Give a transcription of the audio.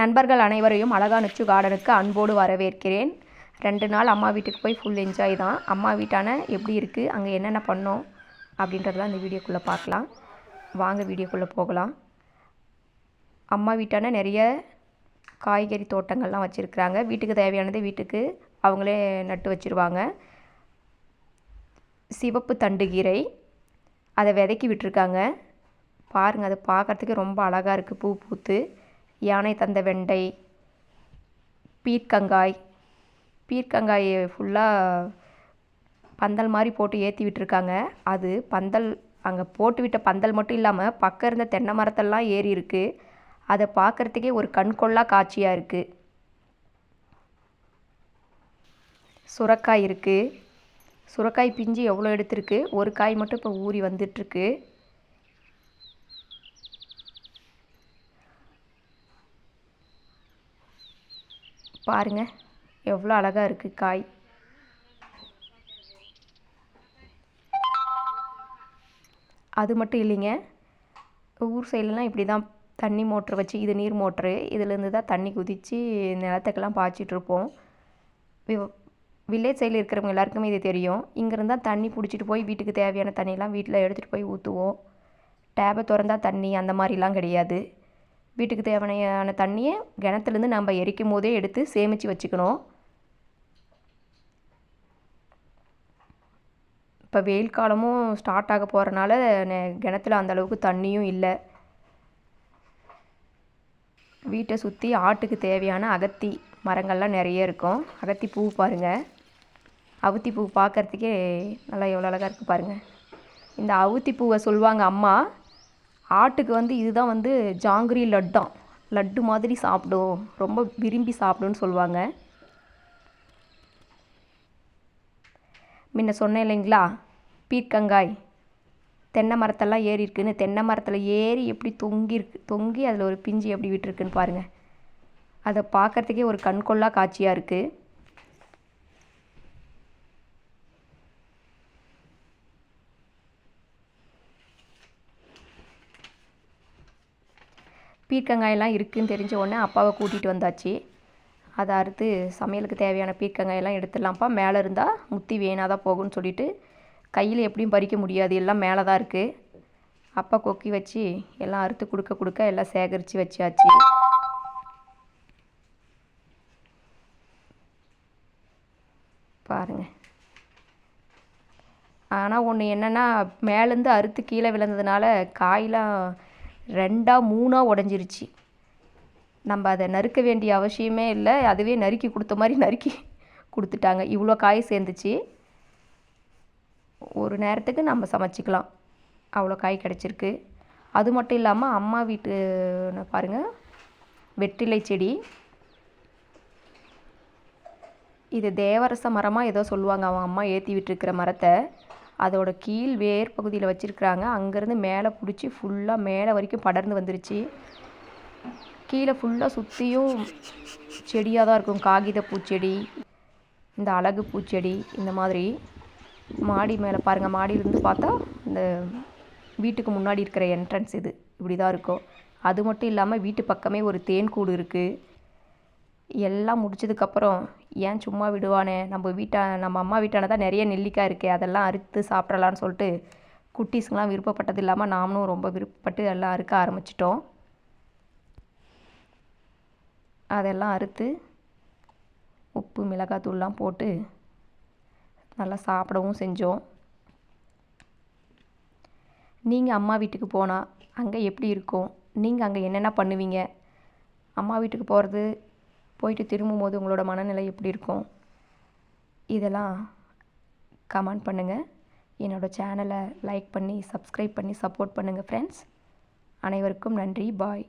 நண்பர்கள் அனைவரையும் அழகா நுச்சு கார்டனுக்கு அன்போடு வரவேற்கிறேன். 2 நாள் அம்மா வீட்டுக்கு போய் ஃபுல் என்ஜாய் தான். அம்மா வீட்டான எப்படி இருக்குது, அங்கே என்னென்ன பண்ணோம் அப்படின்றதெல்லாம் இந்த வீடியோக்குள்ளே பார்க்கலாம். வாங்க வீடியோக்குள்ளே போகலாம். அம்மா வீட்டான நிறைய காய்கறி தோட்டங்கள்லாம் வச்சுருக்குறாங்க. வீட்டுக்கு தேவையானது வீட்டுக்கு அவங்களே நட்டு வச்சுருவாங்க. சிவப்பு தண்டுகீரை அதை விதைக்கி விட்டுருக்காங்க. பாருங்கள், அதை பார்க்குறதுக்கு ரொம்ப அழகாக இருக்குது. பூ பூத்து யானை தந்த வெண்டை, பீர்க்கங்காய் ஃபுல்லாக பந்தல் மாதிரி போட்டு ஏற்றி விட்டுருக்காங்க. அது பந்தல் அங்கே போட்டு விட்ட பந்தல் மட்டும் இல்லாமல் பக்கம் இருந்த தென்னை மரத்தெல்லாம் ஏறி இருக்குது. அதை பார்க்குறதுக்கே ஒரு கண்கொள்ளா காட்சியாக இருக்குது. சுரக்காய் இருக்குது. சுரக்காய் பிஞ்சு எவ்வளோ எடுத்துருக்கு. ஒரு காய் மட்டும் இப்போ ஊறி வந்துட்டுருக்கு. பாருங்கள் எவ்வளோ அழகாக இருக்குது காய். அது மட்டும் இல்லைங்க, ஊர் சைட்லலாம் இப்படி தான் தண்ணி மோட்ரு வச்சு, இது நீர் மோட்ரு, இதுலேருந்து தான் தண்ணி குதித்து நிலத்துக்கெல்லாம் பாய்ச்சிட்ருப்போம். வில்லேஜ் சைடில் இருக்கிறவங்க எல்லாருக்குமே இது தெரியும். இங்கேருந்து தான் தண்ணி பிடிச்சிட்டு போய் வீட்டுக்கு தேவையான தண்ணியெலாம் வீட்டில் எடுத்துகிட்டு போய் ஊற்றுவோம். டேப்பை திறந்தா தண்ணி அந்த மாதிரிலாம் கிடையாது. வீட்டுக்கு தேவையான தண்ணியை கிணத்துலேருந்து நம்ம எரிக்கும் போதே எடுத்து சேமித்து வச்சுக்கணும். இப்போ வெயில் காலமும் ஸ்டார்ட் ஆக போகிறனால கிணத்துல அந்தளவுக்கு தண்ணியும் இல்லை. வீட்டை சுற்றி ஆட்டுக்கு தேவையான அகத்தி மரங்கள்லாம் நிறைய இருக்கும். அகத்தி பூ பாருங்கள், அவுத்தி பூ பார்க்குறதுக்கே நல்லா எவ்வளோ அழகாக இருக்குது பாருங்கள். இந்த அவுத்தி பூவை சொல்லுவாங்க அம்மா, ஆட்டுக்கு இதுதான் ஜாங்கிரி லட்டு மாதிரி சாப்பிடும், ரொம்ப விரும்பி சாப்பிடுன்னு சொல்லுவாங்க. முன்ன சொன்னேன் இல்லைங்களா, பீர்க்கங்காய் தென்னை மரத்தெல்லாம் ஏறி இருக்குன்னு. தென்னை மரத்தில் ஏறி எப்படி தொங்கி அதில் ஒரு பிஞ்சு எப்படி விட்டுருக்குன்னு பாருங்கள். அதை பார்க்குறதுக்கே ஒரு கண்கொள்ளா காட்சியாக இருக்குது. பீர்க்கங்காயெல்லாம் இருக்குதுன்னு தெரிஞ்ச உடனே அப்பாவை கூட்டிகிட்டு வந்தாச்சு. அதை அறுத்து சமையலுக்கு தேவையான பீர்க்கங்காயெல்லாம் எடுத்துடலாம்ப்பா, மேலே இருந்தால் முத்தி வேணாதான் போகும்னு சொல்லிவிட்டு கையில் எப்படியும் பறிக்க முடியாது, எல்லாம் மேலே தான் இருக்குது. அப்பா கொக்கி வச்சு எல்லாம் அறுத்து கொடுக்க எல்லாம் சேகரித்து வச்சாச்சு. பாருங்கள். ஆனால் ஒன்று என்னென்னா, மேலேருந்து அறுத்து கீழே விழுந்ததுனால காயெலாம் 2 3 உடஞ்சிருச்சு. நம்ம அதை நறுக்க வேண்டிய அவசியமே இல்லை, அதுவே நறுக்கி கொடுத்த மாதிரி நறுக்கி கொடுத்துட்டாங்க. இவ்வளோ காய் சேர்ந்துச்சு. ஒரு நேரத்துக்கு நம்ம சமைச்சிக்கலாம், அவ்வளோ காய் கிடச்சிருக்கு. அது மட்டும் இல்லாமல் அம்மா வீட்டு பாருங்கள், வெற்றிலை செடி. இது தேவரச மரமாக ஏதோ சொல்லுவாங்க, அவன் அம்மா ஏற்றி விட்டுருக்கிற மரத்தை. அதோட கீழ் வேர் பகுதியில் வச்சுருக்குறாங்க. அங்கேருந்து மேலே பிடிச்சி ஃபுல்லாக மேலே வரைக்கும் படர்ந்து வந்துருச்சு. கீழே ஃபுல்லாக சுற்றியும் செடியாக தான் இருக்கும். காகித பூச்செடி, இந்த அழகு பூச்செடி, இந்த மாதிரி. மாடி மேலே பாருங்கள், மாடியிலேருந்து பார்த்தா இந்த வீட்டுக்கு முன்னாடி இருக்கிற என்ட்ரன்ஸ் இது இப்படி தான் இருக்கும். அது மட்டும் இல்லாமல் வீட்டு பக்கமே ஒரு தேன் கூடு இருக்குது. எல்லாம் முடிச்சதுக்கப்புறம் ஏன் சும்மா விடுவானே, நம்ம அம்மா வீட்டான தான் நிறைய நெல்லிக்காய் இருக்குது, அதெல்லாம் அறுத்து சாப்பிட்றலான்னு சொல்லிட்டு குட்டீஸுங்கெலாம் விருப்பப்பட்டது இல்லாமல் நாமளும் ரொம்ப விருப்பப்பட்டு எல்லாம் அறுக்க ஆரம்பிச்சிட்டோம். அதெல்லாம் அறுத்து உப்பு மிளகாத்தூள்லாம் போட்டு நல்லா சாப்பிடவும் செஞ்சோம். நீங்கள் அம்மா வீட்டுக்கு போனால் அங்கே எப்படி இருக்கும், நீங்கள் அங்கே என்னென்ன பண்ணுவீங்க, அம்மா வீட்டுக்கு போயிட்டு திரும்பும்போது உங்களோட மனநிலை எப்படி இருக்கும், இதெல்லாம் கமெண்ட் பண்ணுங்கள். என்னோடய சேனலை லைக் பண்ணி சப்ஸ்கிரைப் பண்ணி சப்போர்ட் பண்ணுங்கள் ஃப்ரெண்ட்ஸ். அனைவருக்கும் நன்றி. பாய்.